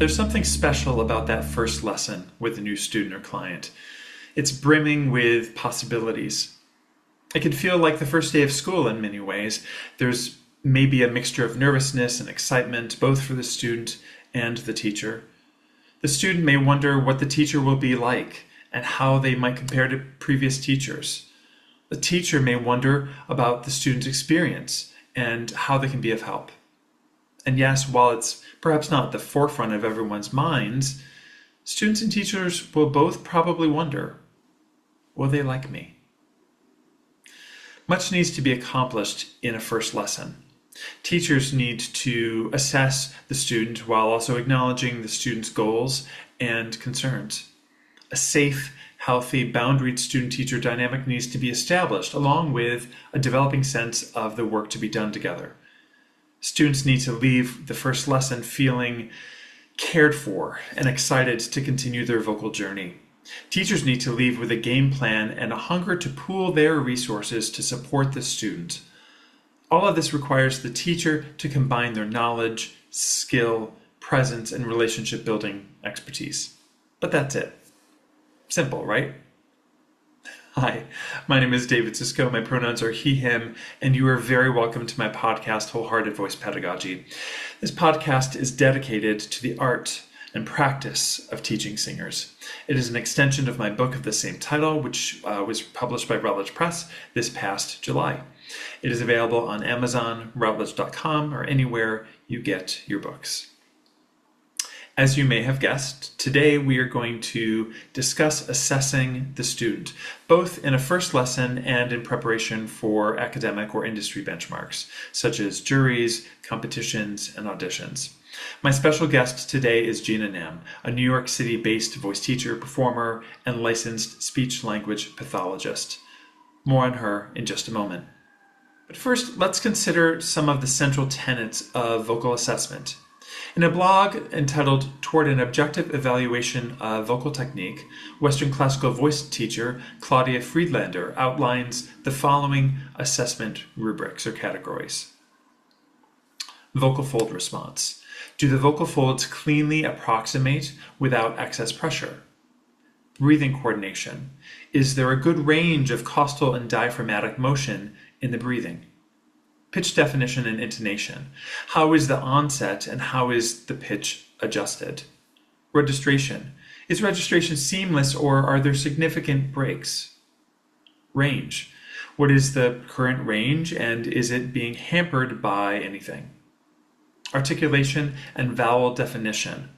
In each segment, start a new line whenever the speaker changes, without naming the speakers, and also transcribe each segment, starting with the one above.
There's something special about that first lesson with a new student or client. It's brimming with possibilities. It can feel like the first day of school in many ways. There's maybe a mixture of nervousness and excitement, both for the student and the teacher. The student may wonder what the teacher will be like and how they might compare to previous teachers. The teacher may wonder about the student's experience and how they can be of help. And yes, while it's perhaps not at the forefront of everyone's minds, students and teachers will both probably wonder, will they like me? Much needs to be accomplished in a first lesson. Teachers need to assess the student while also acknowledging the student's goals and concerns. A safe, healthy, boundaried student-teacher dynamic needs to be established, along with a developing sense of the work to be done together. Students need to leave the first lesson feeling cared for and excited to continue their vocal journey. Teachers need to leave with a game plan and a hunger to pool their resources to support the student. All of this requires the teacher to combine their knowledge, skill, presence, and relationship building expertise. But that's it. Simple, right? Hi, my name is David Sisco. My pronouns are he, him, and you are very welcome to my podcast, Wholehearted Voice Pedagogy. This podcast is dedicated to the art and practice of teaching singers. It is an extension of my book of the same title, which was published by Routledge Press this past July. It is available on Amazon, Routledge.com, or anywhere you get your books. As you may have guessed, today we are going to discuss assessing the student, both in a first lesson and in preparation for academic or industry benchmarks, such as juries, competitions, and auditions. My special guest today is Jina Nam, a New York City-based voice teacher, performer, and licensed speech-language pathologist. More on her in just a moment. But first, let's consider some of the central tenets of vocal assessment. In a blog entitled Toward an Objective Evaluation of Vocal Technique, Western classical voice teacher Claudia Friedlander outlines the following assessment rubrics or categories. Vocal fold response. Do the vocal folds cleanly approximate without excess pressure? Breathing coordination. Is there a good range of costal and diaphragmatic motion in the breathing? Pitch definition and intonation. How is the onset and how is the pitch adjusted? Registration. Is registration seamless or are there significant breaks? Range. What is the current range and is it being hampered by anything? Articulation and vowel definition.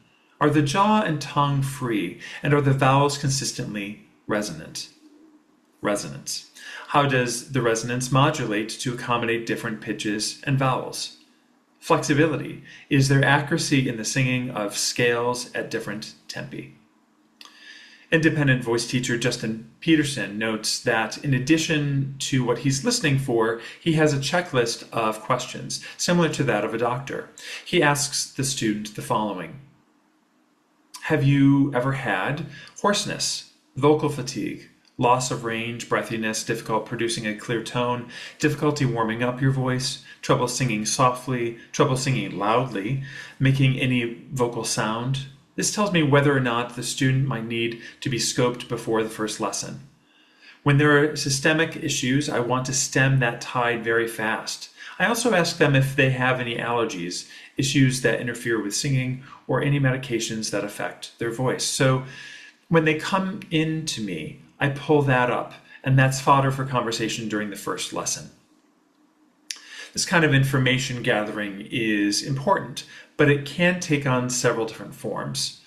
Are the jaw and tongue free and are the vowels consistently resonant? Resonance. How does the resonance modulate to accommodate different pitches and vowels? Flexibility. Is there accuracy in the singing of scales at different tempi? Independent voice teacher Justin Peterson notes that in addition to what he's listening for, he has a checklist of questions, similar to that of a doctor. He asks the student the following. Have you ever had hoarseness, vocal fatigue, loss of range, breathiness, difficult producing a clear tone, difficulty warming up your voice, trouble singing softly, trouble singing loudly, making any vocal sound? This tells me whether or not the student might need to be scoped before the first lesson. When there are systemic issues, I want to stem that tide very fast. I also ask them if they have any allergies, issues that interfere with singing, or any medications that affect their voice. So when they come in to me, I pull that up, and that's fodder for conversation during the first lesson. This kind of information gathering is important, but it can take on several different forms.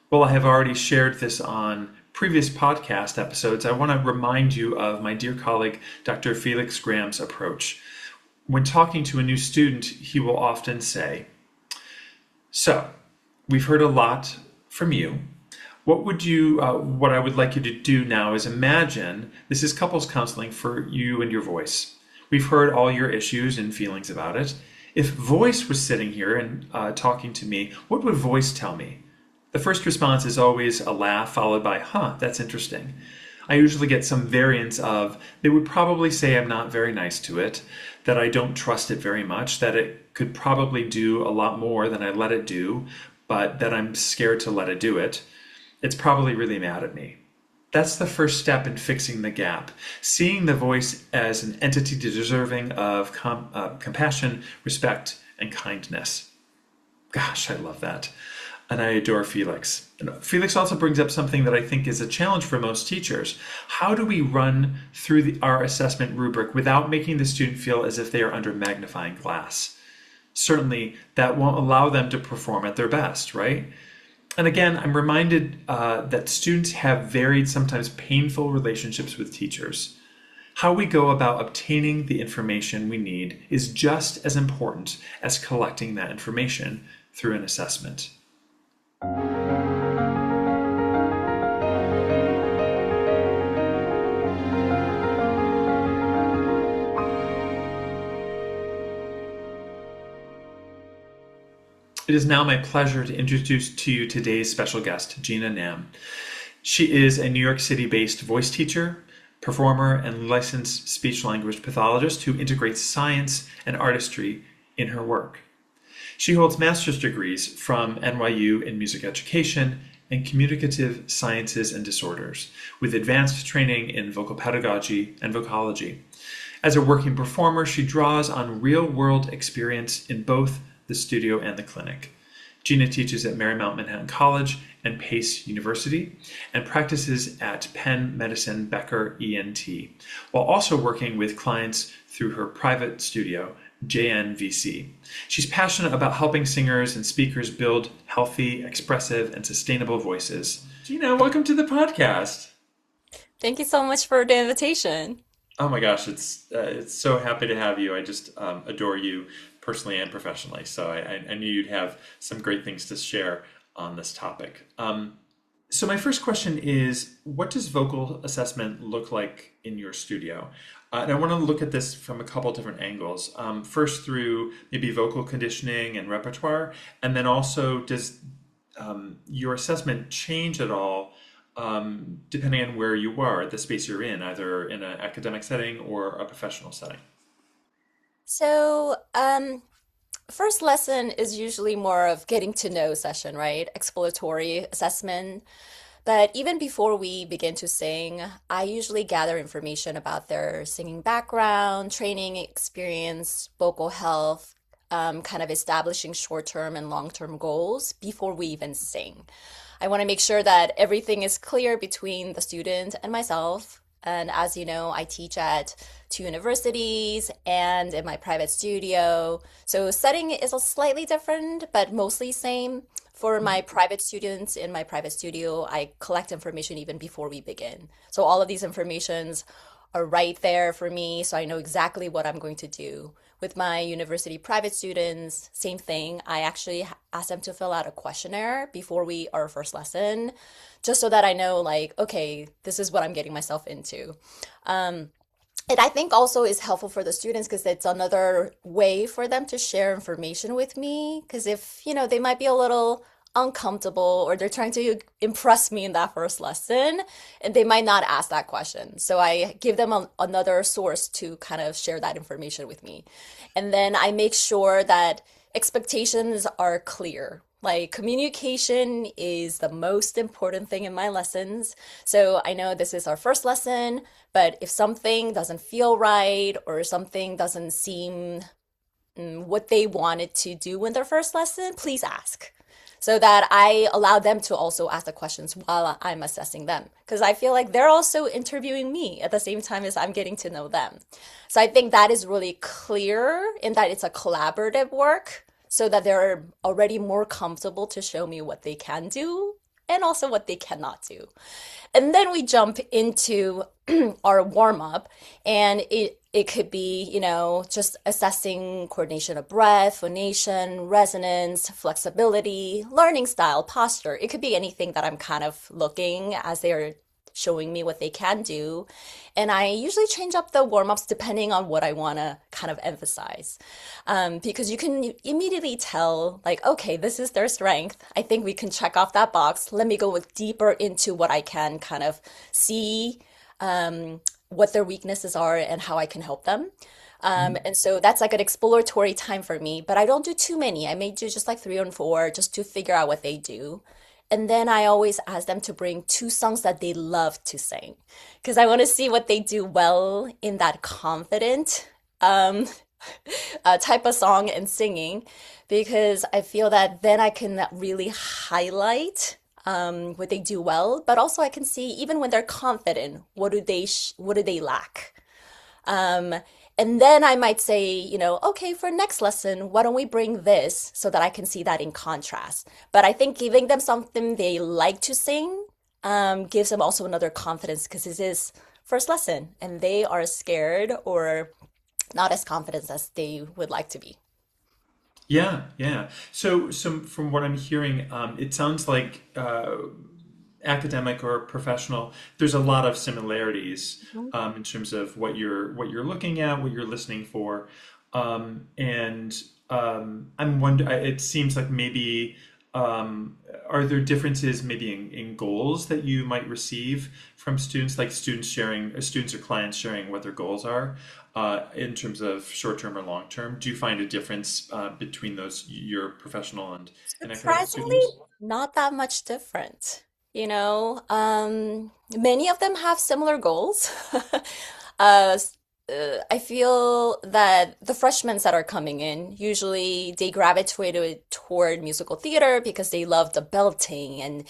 While I have already shared this on previous podcast episodes, I want to remind you of my dear colleague, Dr. Felix Graham's approach. When talking to a new student, he will often say, "So, we've heard a lot from you. What I would like you to do now is imagine this is couples counseling for you and your voice. We've heard all your issues and feelings about it. If voice was sitting here and talking to me, what would voice tell me?" The first response is always a laugh followed by, that's interesting. I usually get some variants of, they would probably say I'm not very nice to it, that I don't trust it very much, that it could probably do a lot more than I let it do, but that I'm scared to let it do it, it's probably really mad at me. That's the first step in fixing the gap, seeing the voice as an entity deserving of compassion, respect, and kindness. Gosh, I love that. And I adore Felix. And Felix also brings up something that I think is a challenge for most teachers. How do we run through our assessment rubric without making the student feel as if they are under magnifying glass? Certainly, that won't allow them to perform at their best, right? And again, I'm reminded that students have varied, sometimes painful relationships with teachers. How we go about obtaining the information we need is just as important as collecting that information through an assessment. It is now my pleasure to introduce to you today's special guest, Jina Nam. She is a New York City-based voice teacher, performer, and licensed speech-language pathologist who integrates science and artistry in her work. She holds master's degrees from NYU in music education and communicative sciences and disorders, with advanced training in vocal pedagogy and vocology. As a working performer, she draws on real-world experience in both the studio and the clinic. Jina teaches at Marymount Manhattan College and Pace University and practices at Penn Medicine Becker ENT, while also working with clients through her private studio, JNVC. She's passionate about helping singers and speakers build healthy, expressive, and sustainable voices. Jina, welcome to the podcast.
Thank you so much for the invitation.
Oh my gosh, it's so happy to have you. I just adore you personally and professionally. So I knew you'd have some great things to share on this topic. So my first question is, what does vocal assessment look like in your studio? And I want to look at this from a couple different angles. First through maybe vocal conditioning and repertoire, and then also does your assessment change at all depending on where you are, the space you're in, either in an academic setting or a professional setting?
So, first lesson is usually more of getting to know session, right? Exploratory assessment. But even before we begin to sing, I usually gather information about their singing background, training experience, vocal health, kind of establishing short-term and long-term goals before we even sing. I want to make sure that everything is clear between the student and myself. And as you know, I teach at two universities and in my private studio. So setting is a slightly different, but mostly same. For my private students in my private studio, I collect information even before we begin. So all of these informations are right there for me, so I know exactly what I'm going to do. With my university private students, same thing. I actually ask them to fill out a questionnaire before our first lesson, just so that I know, like, okay, this is what I'm getting myself into. And I think also is helpful for the students because it's another way for them to share information with me. Because if, they might be a little uncomfortable or they're trying to impress me in that first lesson and they might not ask that question. So I give them another source to kind of share that information with me. And then I make sure that expectations are clear. Like communication is the most important thing in my lessons. So I know this is our first lesson, but if something doesn't feel right or something doesn't seem what they wanted to do in their first lesson, please ask. So that I allow them to also ask the questions while I'm assessing them. Because I feel like they're also interviewing me at the same time as I'm getting to know them. So I think that is really clear in that it's a collaborative work so that they're already more comfortable to show me what they can do and also what they cannot do. And then we jump into our warm up, and it could be, just assessing coordination of breath, phonation, resonance, flexibility, learning style, posture. It could be anything that I'm kind of looking as they're showing me what they can do. And I usually change up the warm-ups depending on what I want to kind of emphasize. Because you can immediately tell, like, okay, this is their strength. I think we can check off that box. Let me go deeper into what I can kind of see, what their weaknesses are and how I can help them.
Mhm.
And so that's like an exploratory time for me, but I don't do too many. I may do just like three or four just to figure out what they do. And then I always ask them to bring two songs that they love to sing because I want to see what they do well in that confident um, type of song and singing because I feel that then I can really highlight what they do well, but also I can see even when they're confident, what do they lack? Um, and then I might say, okay, for next lesson, why don't we bring this so that I can see that in contrast? But I think giving them something they like to sing gives them also another confidence because this is first lesson and they are scared or not as confident as they would like to be.
Yeah, yeah. So from what I'm hearing, it sounds like academic or professional, there's a lot of similarities
Mhm.
in terms of what you're looking at, what you're listening for, and I'm wonder. It seems like maybe are there differences maybe in goals that you might receive from students, like students sharing, students or clients sharing what their goals are in terms of short term or long term? Do you find a difference between those your professional and academic
Surprisingly,
students?
not that much different. Many of them have similar goals. Uh, I feel that the freshmen that are coming in, usually they gravitate toward musical theater because they love the belting and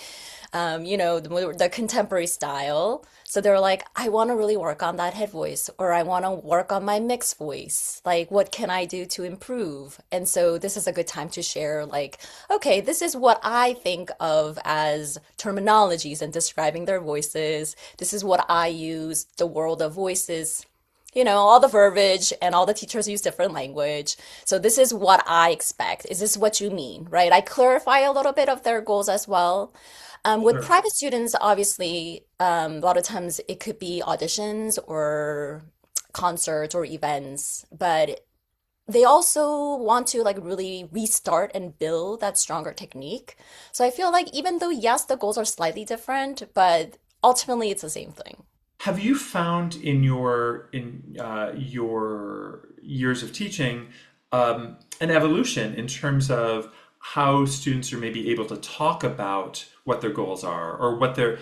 the contemporary style. So they're like, I want to really work on that head voice, or I want to work on my mixed voice. Like, what can I do to improve? And so this is a good time to share, like, okay, this is what I think of as terminologies and describing their voices. This is what I use, the world of voices. All the verbiage and all the teachers use different language. So this is what I expect. Is this what you mean, right? I clarify a little bit of their goals as well. With
Sure.
private students, obviously, a lot of times it could be auditions or concerts or events, but they also want to like really restart and build that stronger technique. So I feel like even though, yes, the goals are slightly different, but ultimately it's the same thing.
Have you found in your years of teaching an evolution in terms of how students are maybe able to talk about what their goals are or what their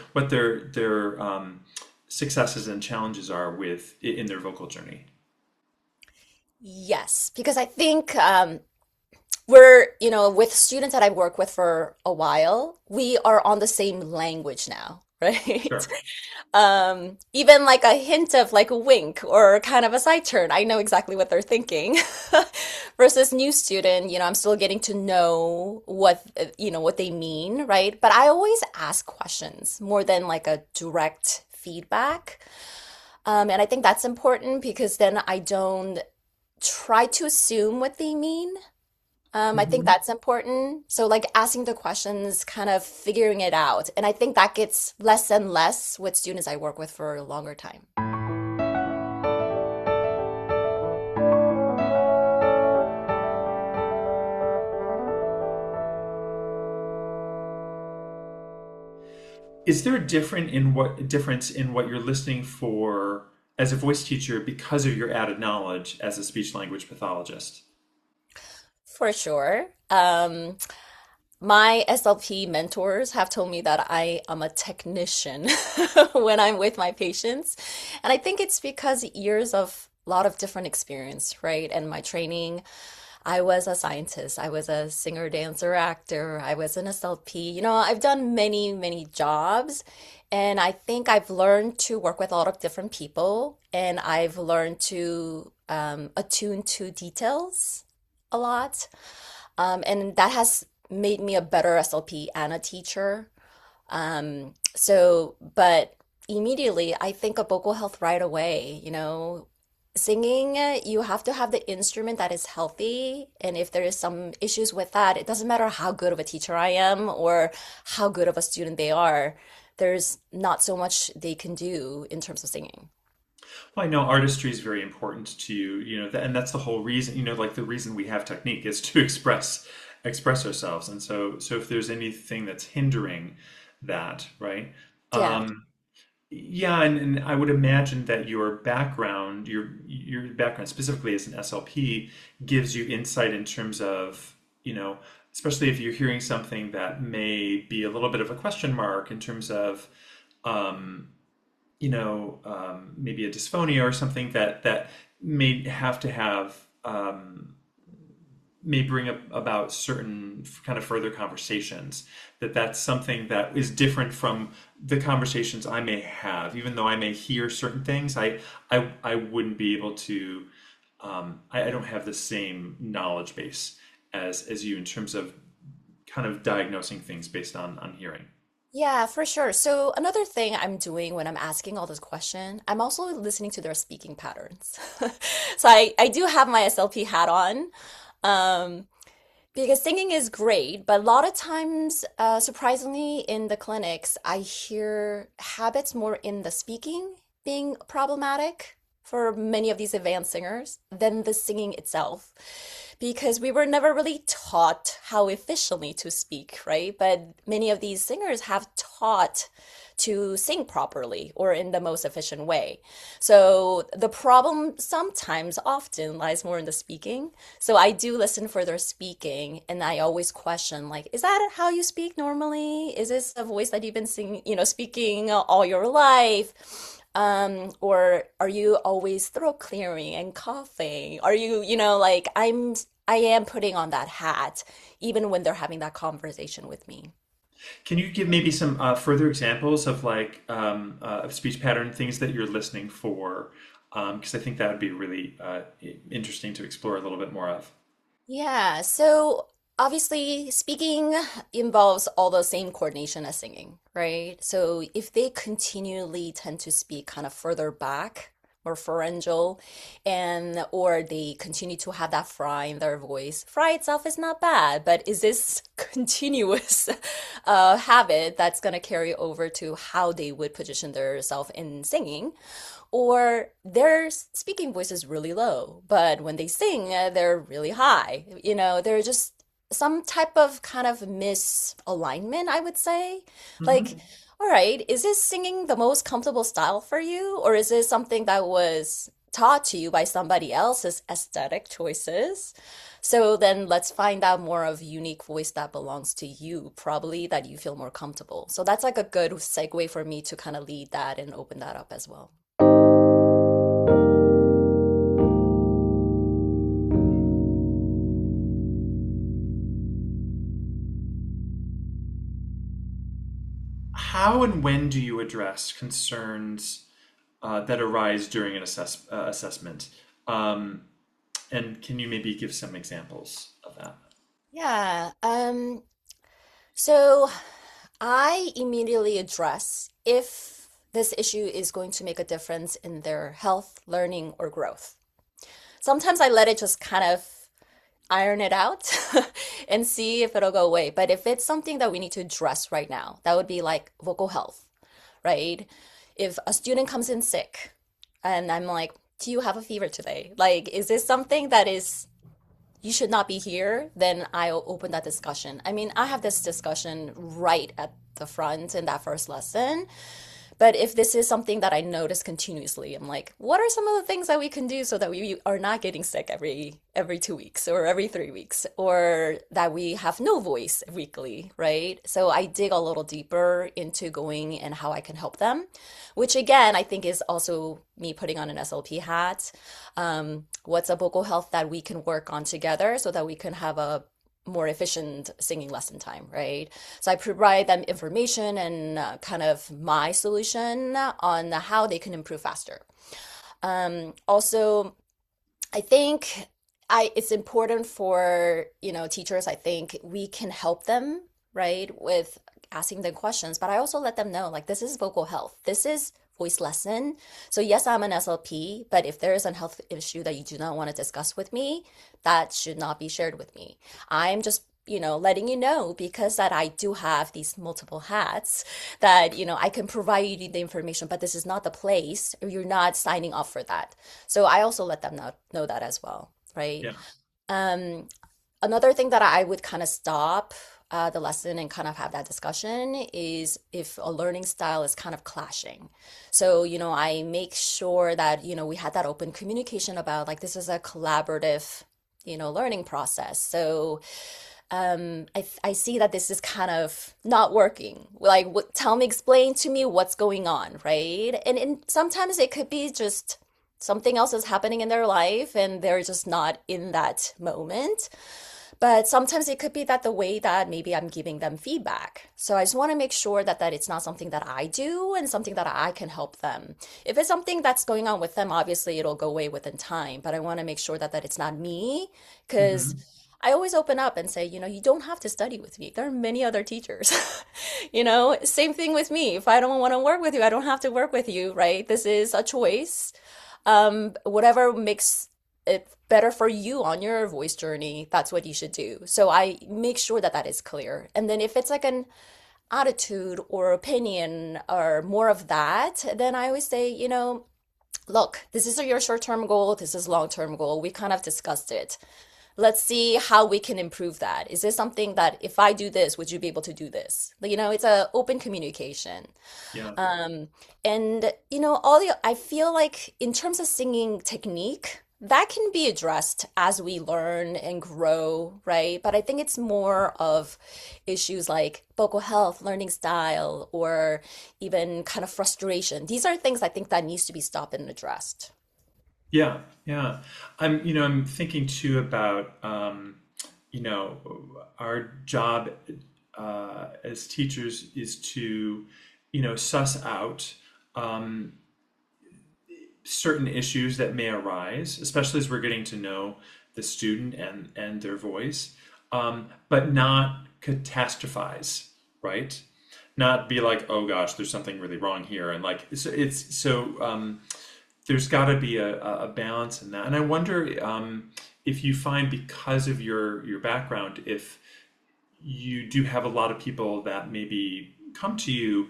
successes and challenges are with in their vocal journey?
Yes, because I think with students that I've worked with for a while, we are on the same language now, right?
Sure.
Even like a hint of like a wink or kind of a side turn, I know exactly what they're thinking. Versus new student, I'm still getting to know what they mean, right? But I always ask questions more than like a direct feedback. And I think that's important because then I don't try to assume what they mean. I think
Mhm.
that's important. So, like asking the questions, kind of figuring it out. And I think that gets less and less with students I work with for a longer time.
Is there a difference in what you're listening for as a voice teacher because of your added knowledge as a speech language pathologist?
For sure. My SLP mentors have told me that I am a technician when I'm with my patients. And I think it's because years of a lot of different experience, right? And my training. I was a scientist. I was a singer, dancer, actor. I was an SLP. I've done many, many jobs. And I think I've learned to work with a lot of different people. And I've learned to attune to details a lot. And that has made me a better SLP and a teacher. But immediately I think of vocal health right away. Singing, you have to have the instrument that is healthy. And if there is some issues with that, it doesn't matter how good of a teacher I am or how good of a student they are. There's not so much they can do in terms of singing.
Well, I know artistry is very important to you, and that's the whole reason, like the reason we have technique is to express ourselves. And so if there's anything that's hindering that, right?
Yeah.
Yeah, and I would imagine that your background specifically as an SLP gives you insight in terms of, especially if you're hearing something that may be a little bit of a question mark in terms of, um, maybe a dysphonia or something that may have to have may bring up about certain kind of further conversations, that's something that is different from the conversations I may have. Even though I may hear certain things, I wouldn't be able to, I don't have the same knowledge base as you in terms of kind of diagnosing things based on hearing.
Yeah, for sure. So another thing I'm doing when I'm asking all this question, I'm also listening to their speaking patterns. So I do have my SLP hat on. Um, because singing is great, but a lot of times, surprisingly, in the clinics, I hear habits more in the speaking being problematic for many of these advanced singers than the singing itself. Because we were never really taught how efficiently to speak, right? But many of these singers have taught to sing properly or in the most efficient way. So the problem sometimes often lies more in the speaking. So I do listen for their speaking and I always question like, is that how you speak normally? Is this a voice that you've been singing, speaking all your life? Or are you always throat clearing and coughing? Are you, like I am putting on that hat even when they're having that conversation with me.
Can you give maybe some further examples of like of speech pattern things that you're listening for? Because I think that would be really interesting to explore a little bit more of.
Yeah, so obviously speaking involves all the same coordination as singing, right? So if they continually tend to speak kind of further back or pharyngeal and or they continue to have that fry in their voice, fry itself is not bad, but is this continuous habit that's going to carry over to how they would position themselves in singing? Or their speaking voice is really low, but when they sing, they're really high. They're just some type of kind of misalignment, I would say. Like,
Hmm.
all right, is this singing the most comfortable style for you? Or is this something that was taught to you by somebody else's aesthetic choices? So then let's find out more of unique voice that belongs to you, probably that you feel more comfortable. So that's like a good segue for me to kind of lead that and open that up as well.
How and when do you address concerns that arise during an assessment? Um, and can you maybe give some examples of that?
Yeah. So I immediately address if this issue is going to make a difference in their health, learning, or growth. Sometimes I let it just kind of iron it out and see if it'll go away. But if it's something that we need to address right now, that would be like vocal health, right? If a student comes in sick and I'm like, do you have a fever today? Like, is this something that is you should not be here, then I'll open that discussion. I mean, I have this discussion right at the front in that first lesson. But if this is something that I notice continuously, I'm like, what are some of the things that we can do so that we are not getting sick every 2 weeks or every 3 weeks, or that we have no voice weekly, right? So I dig a little deeper into going and how I can help them, which again I think is also me putting on an SLP hat. What's a vocal health that we can work on together so that we can have a more efficient singing lesson time, right? So I provide them information and kind of my solution on how they can improve faster. Also, I think it's important for, teachers, I think we can help them, right, with asking them questions, but I also let them know like this is vocal health. This is voice lesson. So yes, I'm an SLP, but if there is a health issue that you do not want to discuss with me, that should not be shared with me. I'm just letting you know because that I do have these multiple hats that, I can provide you the information, but this is not the place. You're not signing up for that. So I also let them know that as well, right?
Yeah.
Um, Another thing that I would kind of stop the lesson and kind of have that discussion is if a learning style is kind of clashing. So, I make sure that, we had that open communication about like this is a collaborative, learning process. So, I see that this is kind of not working. Like, tell me, explain to me what's going on, right? And sometimes it could be just something else is happening in their life and they're just not in that moment. But sometimes it could be that the way that maybe I'm giving them feedback. So I just want to make sure that it's not something that I do and something that I can help them. If it's something that's going on with them, obviously it'll go away within time. But I want to make sure that it's not me because
Hmm.
I always open up and say, you don't have to study with me. There are many other teachers. Same thing with me. If I don't want to work with you, I don't have to work with you, right? This is a choice. Whatever makes it better for you on your voice journey, that's what you should do. So I make sure that is clear. And then if it's like an attitude or opinion or more of that, then I always say, look, this is your short-term goal, this is long-term goal. We kind of discussed it. Let's see how we can improve that. Is this something that if I do this, would you be able to do this? It's a open communication.
Yeah.
Um, and all I feel like in terms of singing technique, that can be addressed as we learn and grow, right? But I think it's more of issues like vocal health, learning style, or even kind of frustration. These are things I think that needs to be stopped and addressed.
Yeah, yeah. I'm thinking too about, our job as teachers is to, suss out um, certain issues that may arise, especially as we're getting to know the student and their voice, but not catastrophize, right? Not be like, oh gosh, there's something really wrong here, and like it's so. There's got to be a balance in that. And I wonder if you find because of your background, if you do have a lot of people that maybe come to you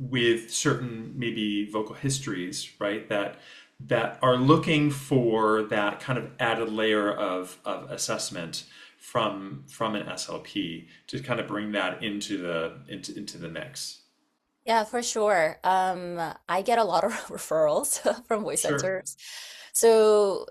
with certain maybe vocal histories, right? That are looking for that kind of added layer of assessment from an SLP to kind of bring that into the mix.
Yeah, for sure. I get a lot of referrals from voice
Sure.
centers. So,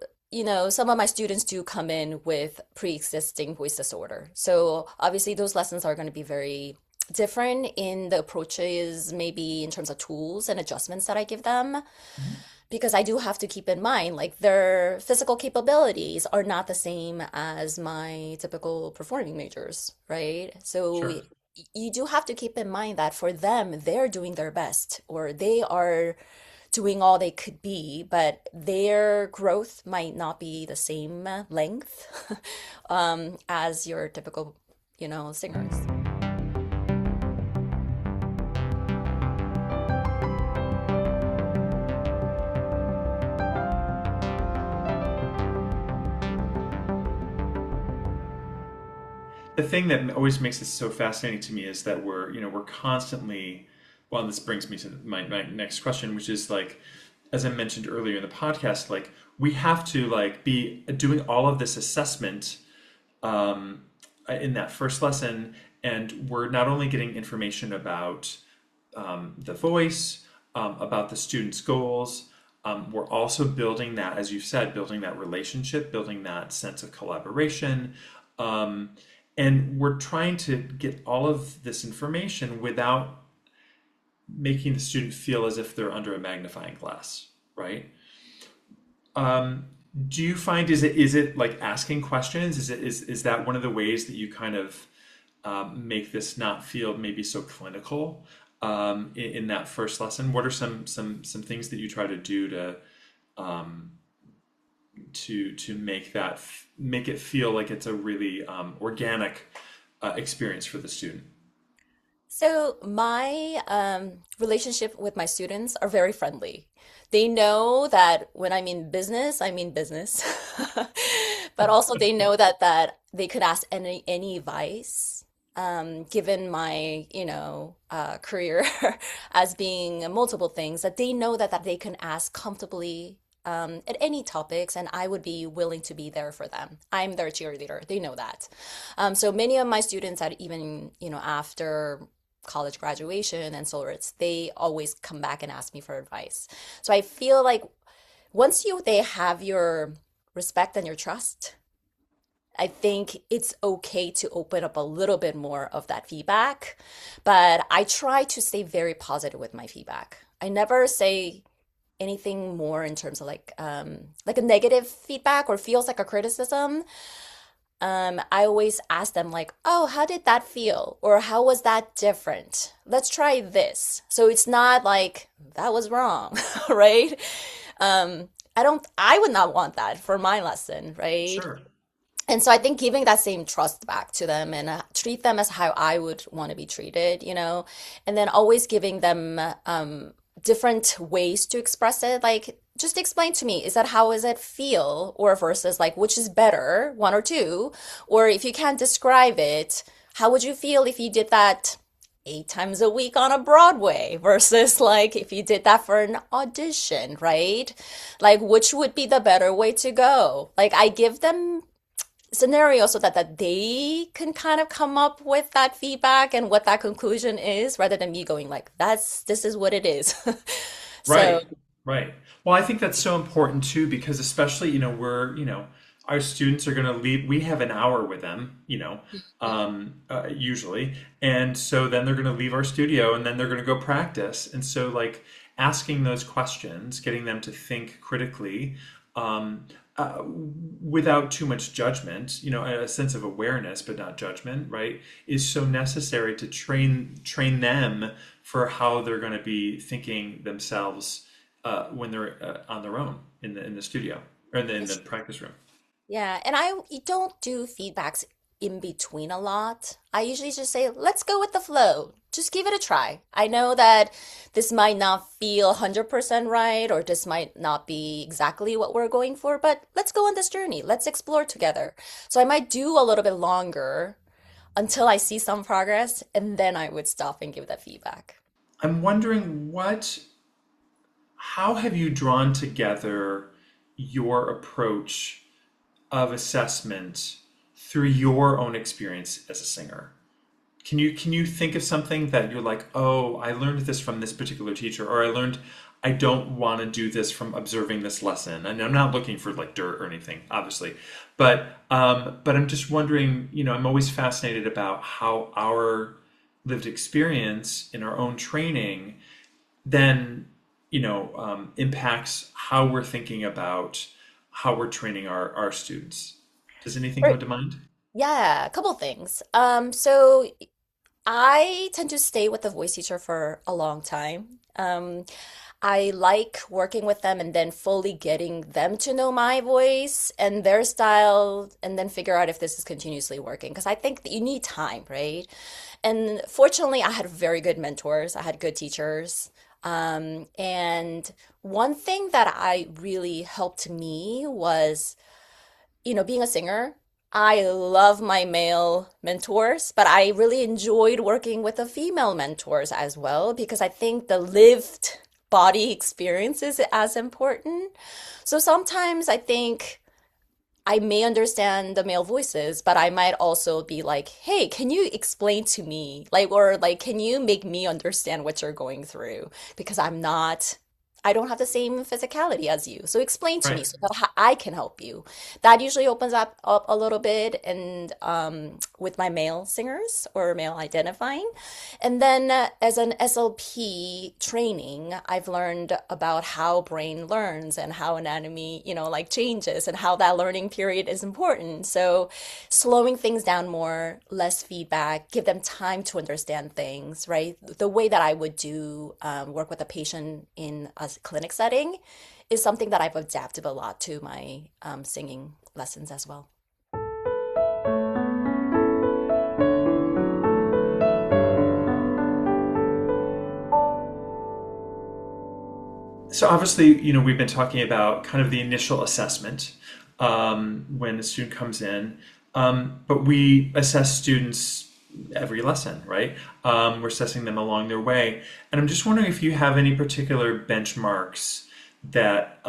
some of my students do come in with pre-existing voice disorder. So, obviously, those lessons are going to be very different in the approaches, maybe in terms of tools and adjustments that I give them,
Mhm.
because I do have to keep in mind, like, their physical capabilities are not the same as my typical performing majors, right? So,
Sure.
you do have to keep in mind that for them, they're doing their best or they are doing all they could be, but their growth might not be the same length as your typical, singers.
The thing that always makes this so fascinating to me is that we're constantly, well, and this brings me to my next question, which is like, as I mentioned earlier in the podcast, like we have to like be doing all of this assessment in that first lesson, and we're not only getting information about the voice, about the student's goals. We're also building that, as you've said, building that relationship, building that sense of collaboration. Um, and we're trying to get all of this information without making the student feel as if they're under a magnifying glass, right? Um, do you find is it like asking questions? Is that one of the ways that you kind of make this not feel maybe so clinical in that first lesson? What are some things that you try to do to make it feel like it's a really organic experience for the student?
So my relationship with my students are very friendly. They know that when I mean business. But also they know that they could ask any advice. Given my, career as being multiple things, that they know that they can ask comfortably at any topics, and I would be willing to be there for them. I'm their cheerleader. They know that. So many of my students that even, after college graduation and sorts, they always come back and ask me for advice. So I feel like once they have your respect and your trust, I think it's okay to open up a little bit more of that feedback, but I try to stay very positive with my feedback. I never say anything more in terms of like a negative feedback or feels like a criticism. I always ask them like, "Oh, how did that feel?" or "How was that different? Let's try this." So it's not like that was wrong, right? I would not want that for my lesson, right?
Sure.
And so I think giving that same trust back to them and treat them as how I would want to be treated, and then always giving them different ways to express it. Like, just explain to me, is that how does it feel? Or versus like, which is better, one or two? Or if you can't describe it, how would you feel if you did that 8 times a week on a Broadway versus like if you did that for an audition, right? Like, which would be the better way to go? Like, I give them scenario so that they can kind of come up with that feedback and what that conclusion is rather than me going like this is what it is. So
Right, right. Well, I think that's so important too, because especially, our students are going to leave. We have an hour with them, usually. And so then they're going to leave our studio and then they're going to go practice. And so, like, asking those questions, getting them to think critically, um, without too much judgment, a sense of awareness, but not judgment, right, is so necessary to train them for how they're going to be thinking themselves when they're on their own in the studio or in the practice room.
yeah, and I don't do feedbacks in between a lot. I usually just say, let's go with the flow. Just give it a try. I know that this might not feel 100% right, or this might not be exactly what we're going for, but let's go on this journey. Let's explore together. So I might do a little bit longer until I see some progress, and then I would stop and give that feedback.
I'm wondering how have you drawn together your approach of assessment through your own experience as a singer? Can you think of something that you're like, oh, I learned this from this particular teacher, or I learned I don't want to do this from observing this lesson? And I'm not looking for like dirt or anything, obviously, but I'm just wondering. I'm always fascinated about how our lived experience in our own training then impacts how we're thinking about how we're training our students. Does anything
Or-
come to mind?
Yeah, a couple things. So I tend to stay with the voice teacher for a long time. I like working with them and then fully getting them to know my voice and their style and then figure out if this is continuously working. Because I think that you need time, right? And fortunately, I had very good mentors. I had good teachers. And one thing that I really helped me was being a singer, I love my male mentors, but I really enjoyed working with the female mentors as well because I think the lived body experience is as important. So sometimes I think I may understand the male voices, but I might also be like, hey, can you explain to me? Like, or like, can you make me understand what you're going through? Because I don't have the same physicality as you. So explain to me
Right.
so that I can help you. That usually opens up a little bit and with my male singers or male identifying. And then as an SLP training, I've learned about how brain learns and how anatomy, like changes and how that learning period is important. So slowing things down more, less feedback, give them time to understand things, right? The way that I would do work with a patient in a clinic setting is something that I've adapted a lot to my singing lessons as well.
So obviously, we've been talking about kind of the initial assessment when a student comes in, but we assess students every lesson, right? We're assessing them along their way, and I'm just wondering if you have any particular benchmarks that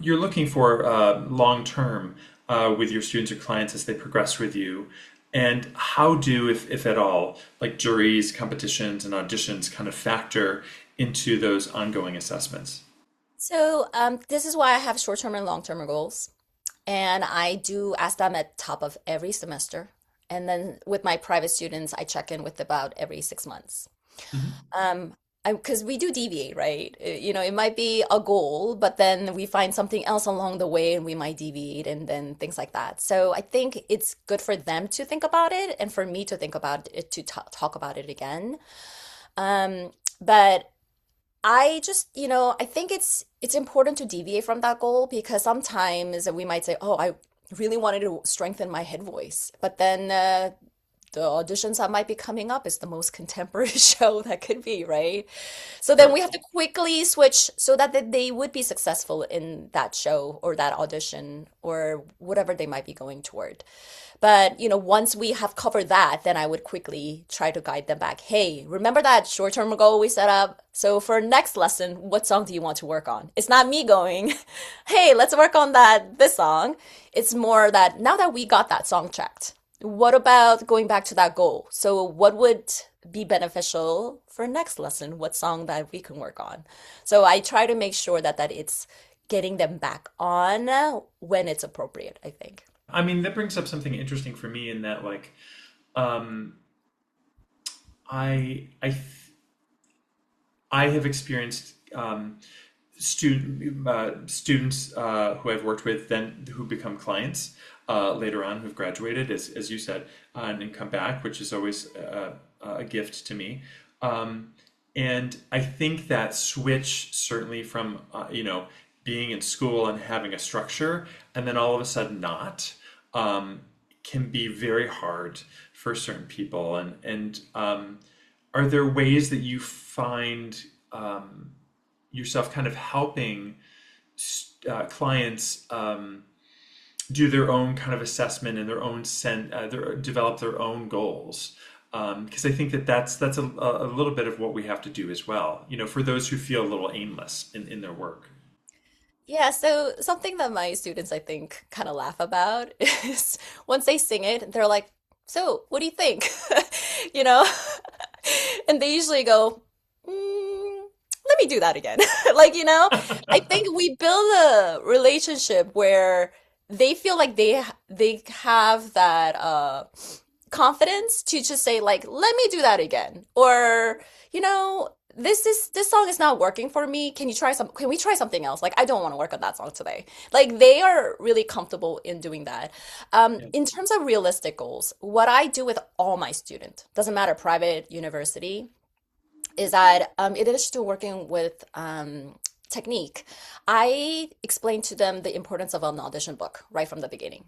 you're looking for long term with your students or clients as they progress with you? And how do, if at all, like juries, competitions, and auditions kind of factor into those ongoing assessments?
So this is why I have short-term and long-term goals. And I do ask them at top of every semester. And then with my private students, I check in with about every 6 months.
Hmm.
Um, because we do deviate, right? It might be a goal, but then we find something else along the way and we might deviate and then things like that. So I think it's good for them to think about it and for me to think about it, to talk about it again. But I just, I think it's important to deviate from that goal because sometimes we might say, "Oh, I really wanted to strengthen my head voice," but then the auditions that might be coming up is the most contemporary show that could be, right? So then
Sure.
we have to quickly switch so that they would be successful in that show or that audition or whatever they might be going toward. But, once we have covered that, then I would quickly try to guide them back. Hey, remember that short-term goal we set up? So for next lesson, what song do you want to work on? It's not me going, hey, let's work on this song. It's more that now that we got that song checked, what about going back to that goal? So what would be beneficial for next lesson? What song that we can work on? So I try to make sure that it's getting them back on when it's appropriate, I think.
I mean, that brings up something interesting for me in that, like, um, I I I have experienced students who I've worked with then who become clients later on who've graduated, as you said, and come back, which is always a gift to me. And I think that switch certainly from being in school and having a structure, and then all of a sudden not, can be very hard for certain people. And are there ways that you find yourself kind of helping clients do their own kind of assessment and their own develop their own goals? Because I think that's a little bit of what we have to do as well. For those who feel a little aimless in their work.
Yeah, so something that my students, I think, kind of laugh about is once they sing it, they're like, "So, what do you think?" You know? And they usually go, "Let me do that again." Like, I think we build a relationship where they feel like they have that confidence to just say like, let me do that again, or this song is not working for me, can we try something else, like I don't want to work on that song today. Like they are really comfortable in doing that.
Yeah.
In terms of realistic goals, what I do with all my students, doesn't matter private university, is that in addition to working with technique, I explain to them the importance of an audition book right from the beginning.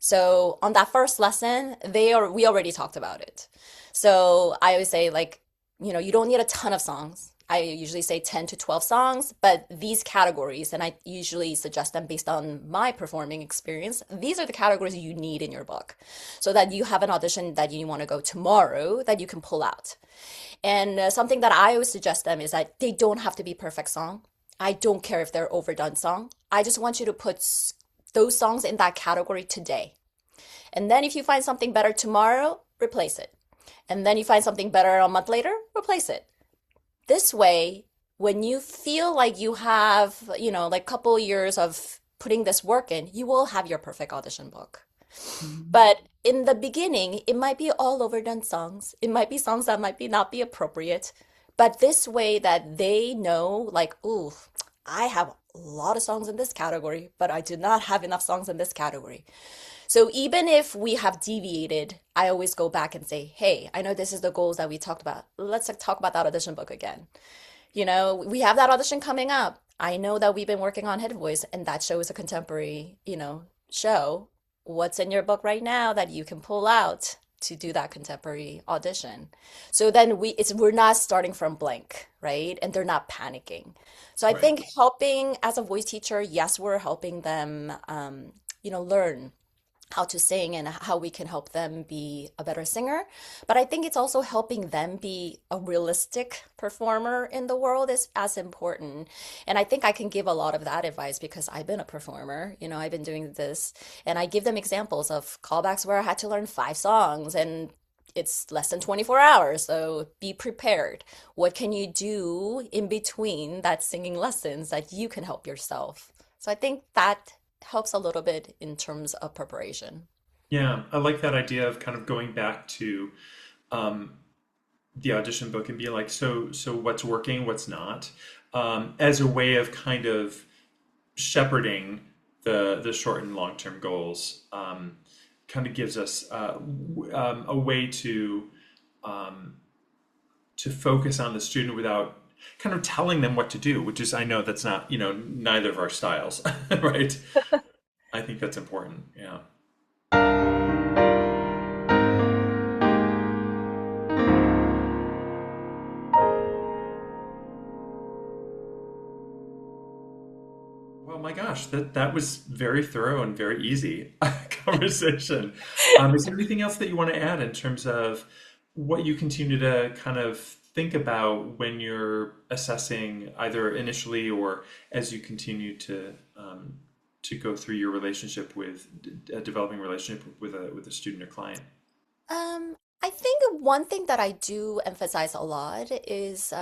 So on that first lesson, we already talked about it. So I always say like, you don't need a ton of songs. I usually say 10 to 12 songs, but these categories, and I usually suggest them based on my performing experience, these are the categories you need in your book so that you have an audition that you want to go tomorrow that you can pull out. And something that I always suggest them is that they don't have to be perfect song. I don't care if they're overdone song. I just want you to put those songs in that category today. And then if you find something better tomorrow, replace it. And then you find something better a month later, replace it. This way, when you feel like you have, like a couple years of putting this work in, you will have your perfect audition book.
Mhm.
But in the beginning, it might be all overdone songs. It might be songs that might be not be appropriate. But this way that they know, like, ooh, I have a lot of songs in this category, but I do not have enough songs in this category. So even if we have deviated, I always go back and say, hey, I know this is the goals that we talked about. Let's talk about that audition book again. We have that audition coming up. I know that we've been working on Head Voice, and that show is a contemporary, show. What's in your book right now that you can pull out to do that contemporary audition? So then we're not starting from blank, right? And they're not panicking. So I
Right.
think helping as a voice teacher, yes, we're helping them, learn how to sing and how we can help them be a better singer. But I think it's also helping them be a realistic performer in the world is as important. And I think I can give a lot of that advice because I've been a performer, I've been doing this, and I give them examples of callbacks where I had to learn 5 songs and it's less than 24 hours, so be prepared. What can you do in between that singing lessons that you can help yourself? So I think that helps a little bit in terms of preparation.
Yeah, I like that idea of kind of going back to um, the audition book and being like, so what's working, what's not, as a way of kind of shepherding the short and long term goals. Kind of gives us a way to focus on the student without kind of telling them what to do, which is, I know that's not, neither of our styles, right? I think that's important. Yeah. Well, my gosh, that was very thorough and very easy conversation. Is there anything else that you want to add in terms of what you continue to kind of think about when you're assessing either initially or as you continue to go through your relationship with a developing relationship with a student or client?
I think one thing that I do emphasize a lot is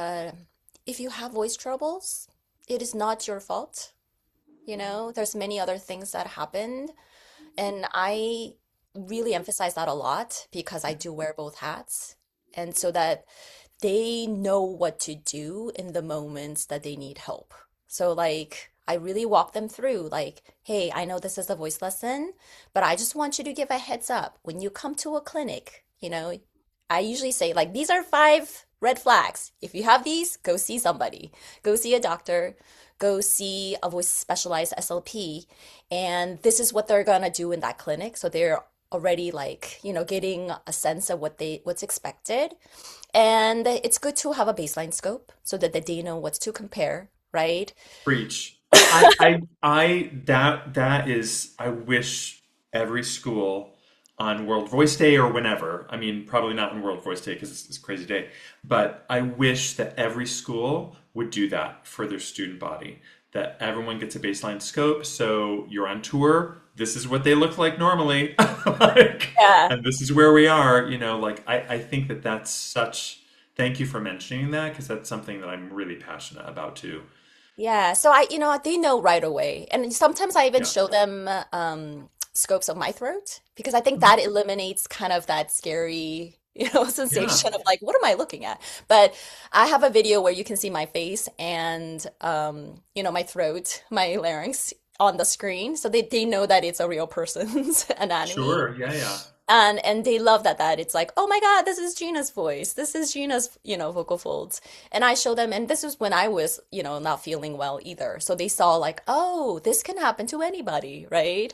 if you have voice troubles, it is not your fault. There's many other things that happened, and I really emphasize that a lot because I do wear both hats. And so that they know what to do in the moments that they need help. So, like, I really walk them through, like, hey, I know this is a voice lesson, but I just want you to give a heads up when you come to a clinic. I usually say, like, these are 5 red flags. If you have these, go see somebody, go see a doctor, go see a voice specialized SLP, and this is what they're gonna do in that clinic. So they're already like, getting a sense of what's expected. And it's good to have a baseline scope so that they know what's to compare, right?
Preach. That is, I wish every school on World Voice Day or whenever, I mean, probably not on World Voice Day because it's this crazy day, but I wish that every school would do that for their student body, that everyone gets a baseline scope. So you're on tour, this is what they look like normally, like,
Yeah.
and this is where we are, like, I think that that's such, thank you for mentioning that because that's something that I'm really passionate about too.
Yeah, so they know right away. And sometimes I even
Yeah.
show them scopes of my throat because I think that eliminates kind of that scary,
Yeah.
sensation of like, what am I looking at? But I have a video where you can see my face and my throat, my larynx on the screen. So they know that it's a real person's anatomy.
Sure. Yeah. Yeah.
And they love that it's like, oh my God, this is Gina's voice. This is Gina's, vocal folds. And I show them, and this was when I was, not feeling well either. So they saw like, oh, this can happen to anybody, right?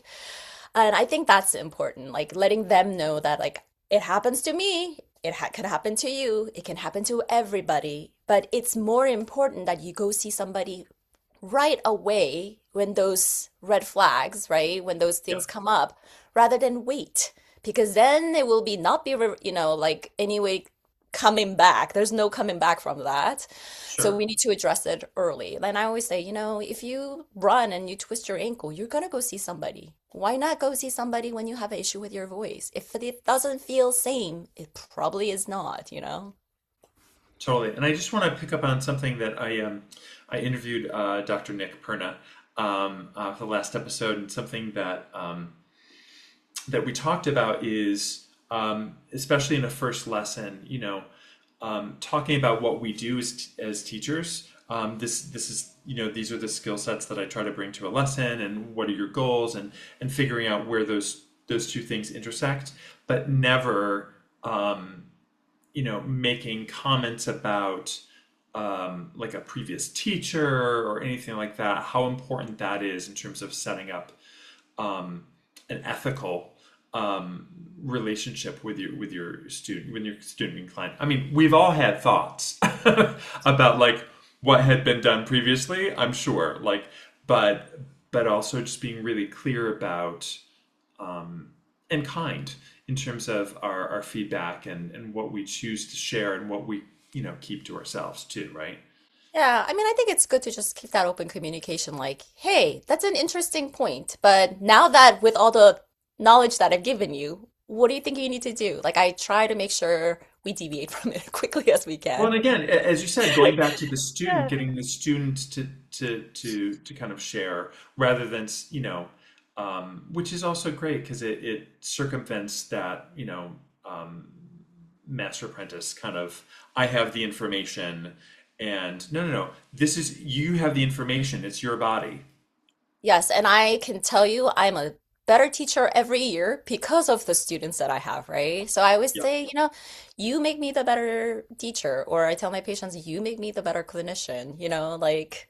And I think that's important, like letting them know that like it happens to me, it ha could happen to you, it can happen to everybody. But it's more important that you go see somebody right away when those red flags, right? When those
Yeah.
things come up, rather than wait, because then it will be not be, like anyway coming back. There's no coming back from that. So
Sure.
we need to address it early. And I always say, if you run and you twist your ankle, you're gonna go see somebody. Why not go see somebody when you have an issue with your voice? If it doesn't feel same, it probably is not.
Totally. And I just want to pick up on something that I interviewed Dr. Nick Perna for the last episode, and something that we talked about is especially in a first lesson, talking about what we do as teachers. This is these are the skill sets that I try to bring to a lesson, and what are your goals, and figuring out where those two things intersect, but never making comments about like a previous teacher or anything like that. How important that is in terms of setting up an ethical relationship with your student, when your student and client. I mean, we've all had thoughts about like what had been done previously, I'm sure, like, but also just being really clear about and kind in terms of our feedback and what we choose to share and what we, keep to ourselves too, right?
Yeah, I mean, I think it's good to just keep that open communication, like, hey, that's an interesting point, but now that with all the knowledge that I've given you, what do you think you need to do? Like, I try to make sure we deviate from it as quickly as we
Well,
can.
and again, as you said, going back to the student,
Yeah.
getting the student to kind of share rather than, which is also great because it circumvents that, master apprentice kind of, I have the information, and no, this is, you have the information, it's your body.
Yes, and I can tell you I'm a better teacher every year because of the students that I have, right? So I always
Yep.
say, you make me the better teacher, or I tell my patients, you make me the better clinician, like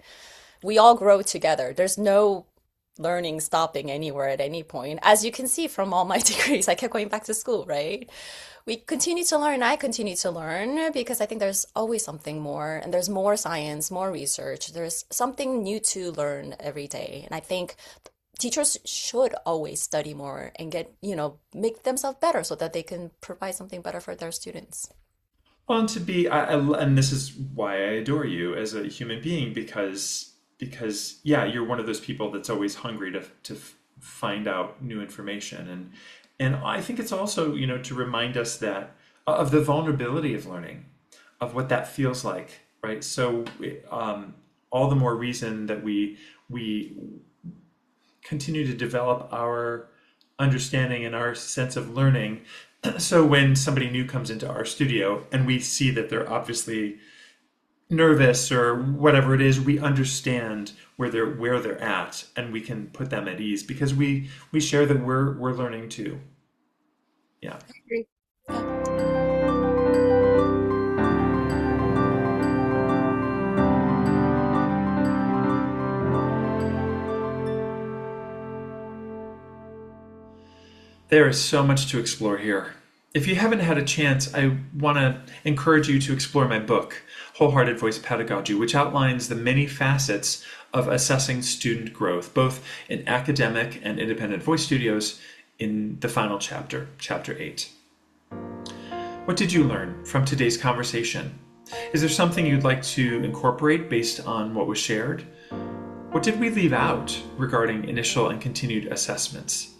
we all grow together. There's no learning stopping anywhere at any point. As you can see from all my degrees, I kept going back to school, right? We continue to learn. I continue to learn because I think there's always something more, and there's more science, more research. There's something new to learn every day. And I think teachers should always study more and get, make themselves better so that they can provide something better for their students.
Well, and to be, and this is why I adore you as a human being because yeah, you're one of those people that's always hungry to find out new information, and I think it's also, to remind us that of the vulnerability of learning, of what that feels like, right? So, all the more reason that we continue to develop our understanding and our sense of learning. So when somebody new comes into our studio and we see that they're obviously nervous or whatever it is, we understand where they're at, and we can put them at ease because we share that we're learning too. Yeah.
Agree. Yeah.
There is so much to explore here. If you haven't had a chance, I want to encourage you to explore my book, Wholehearted Voice Pedagogy, which outlines the many facets of assessing student growth, both in academic and independent voice studios, in the final chapter, Chapter 8. What did you learn from today's conversation? Is there something you'd like to incorporate based on what was shared? What did we leave out regarding initial and continued assessments?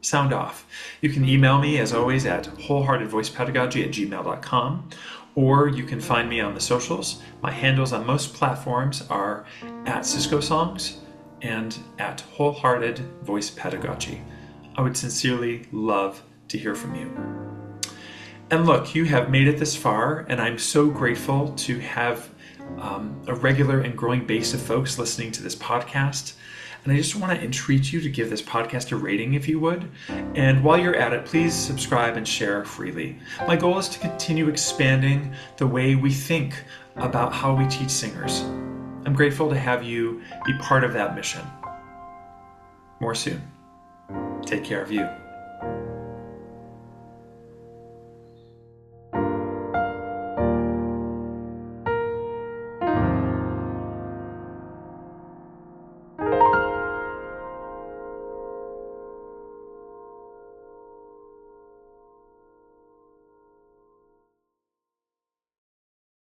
Sound off. You can email me, as always, at wholeheartedvoicepedagogy@gmail.com, or you can find me on the socials. My handles on most platforms are at Sisco Songs and at Wholehearted Voice Pedagogy. I would sincerely love to hear from you. And look, you have made it this far, and I'm so grateful to have a regular and growing base of folks listening to this podcast. And I just want to entreat you to give this podcast a rating if you would. And while you're at it, please subscribe and share freely. My goal is to continue expanding the way we think about how we teach singers. I'm grateful to have you be part of that mission. More soon. Take care of you.